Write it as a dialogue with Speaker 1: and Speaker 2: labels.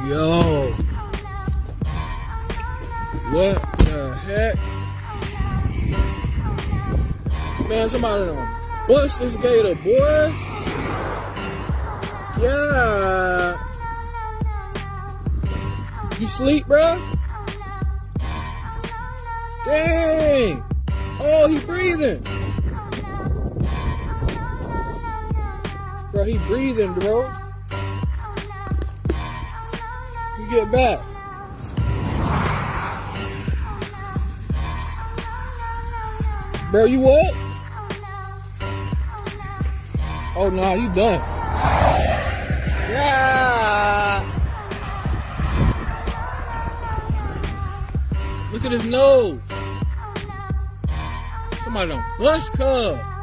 Speaker 1: Yo. What the heck? Man, somebody done bust this gator, boy. Yeah. You sleep, bro? Dang. Oh, he breathing. Bro, he breathing, bro. You get back. Bro, you what? Oh, nah, you done. Yeah. Look at his nose. Somebody done bust Cub.